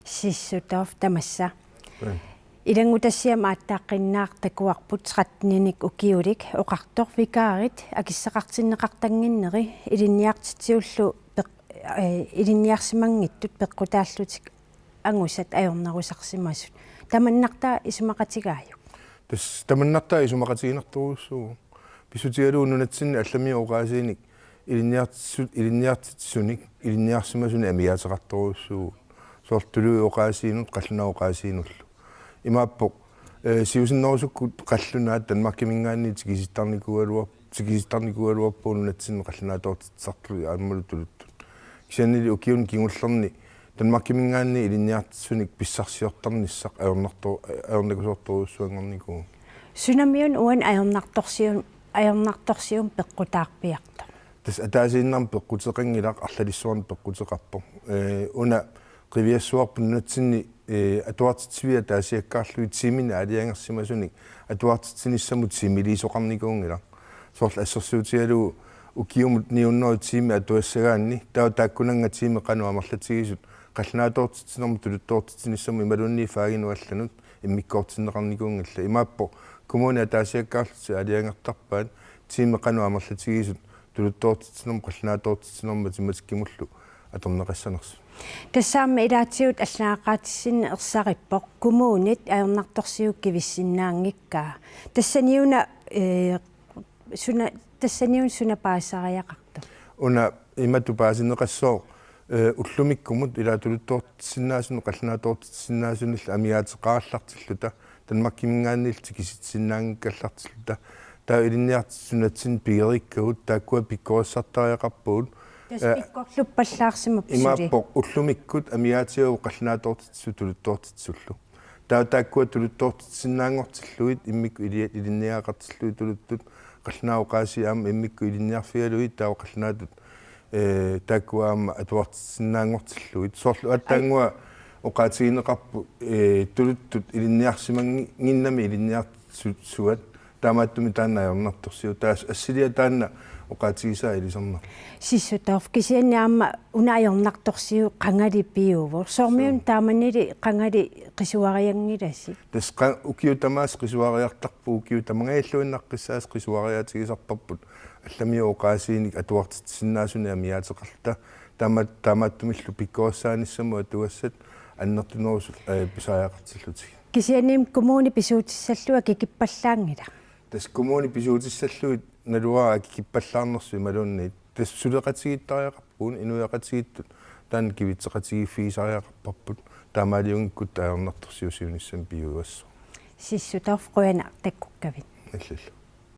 Sissutov tamassa. Ilangutassiam aattaaqinnaaq takuarput 13-nik ukiulik oqartor vikaarit akissaqartinneqartanginneri ilinniartitiullu ilinniarsimangittut peqqutaallutik angusat ajornerusarsimasut tamannartaa isumaqatigaaju tas tamannartaa isumaqatiginerturuussuu pisutialuununatsinni allami oqaasiinik ilinniartitsunik ilinniarsimasuni amiaateqarturuussuu soortulu oqaasiinut qalluna oqaasiinullu imaappoq siusinnerusukku qallunaat Danmarkimingaanni tikisittarnikualuarpuununatsinne qallunaatoortitsartulu aammalutuluttut kisiannili ukiun kingullerni Danmarkimingaanni ilinniartitsunik pissarsiortarnissaq ajornakusortoruussuangerniku sunamiun uan ajornartorsium peqqutaarpiarta tas ataasiinnarm peqqutеқангилаақ арлалиссуарни peqqутеқарпо уна qivиассуарпуннатсинни атуартитсивиа таасиаккаарлуи тимина алиангерсимасуник атуартитсиниссамут тимилисоқарникуунгила соорл ассерсуутиалу укиумут ниуннери тими атуассагаанни таа тааккунанга тими қану амерлатигисут қалланаатоортитсинерму тулуттоортитсиниссаму ималунни фаагинуалланут иммиккоортиннеқарникуунгилла имааппо коммуна таасиаккаарлути алиангертарпаат тими қану амерлатигисут тулуттоортитсинерму қалланаатоортитсинерму тиматиккимуллу аторнеқассанерсу тассаама илаатиут аллаақаатиссинна ерсариппоқ коммуунит аернарторсиук кивиссиннаангиккаа тассаниуна суна паасариақарта уна имату паасинеқассоо уллумиккумут илаатулуттоортитсиннаасуну қалланаатоортитсиннаасунилла амиаатеқаарлартиллута Danmarkimingaannil tikisitsinnaangikkallartilluta таа илинниартиссунатсин пигериккагут тааккуа пиккориссартариақарпуут пиккорлуппаллаарсимап имааппоқ уллумиккут амиаатиу қалланаатоортитсу тулуттоортитсуллу таа тааккуа тулуттоортитсиннаангортиллуит иммикку илинниақартиллуи тулуттут қалланааоқааси аама иммикку илинниарфиалуит таа қалланаатут тааккуаама атуартитсиннаангортиллуит соорлу аттаангуа оқаатигинеқарпу тулуттут илинниарсимангиннами илинниартсуат таамааттуми тааннаажорнарторсиу таас ассилиа таанна оқаатигисаа илисернер сиссутаорф кисианнаама унаажорнарторсиу қангалиппиувор соормиун тааманили қангали қисуариангиласи тас укиутамаас қисуариартарпу укиутамангаиллуиннаққиссаас қисуариатигисарпарпут алламиу оқаасииник атуартитсиннаасуни амиаатеқарта таамааттумиллу пиккооссааниссаму атуассат аннертунерус писааяақартиллутиг кисианним коммуни писуутиссаллуа кикиппаллаангила тас коммуни писуутиссаллуит налуаа кикиппаллаарнерсуи малуунни тас сулеқатигиттариақарпуун инуяқатигиттут таан кивитсеқатигиффиисариақарпарпут таамаалиунгиккут таажорнарторсиусиуниссам пиуассу сиссутаорф қуяна таккуккавит аллалла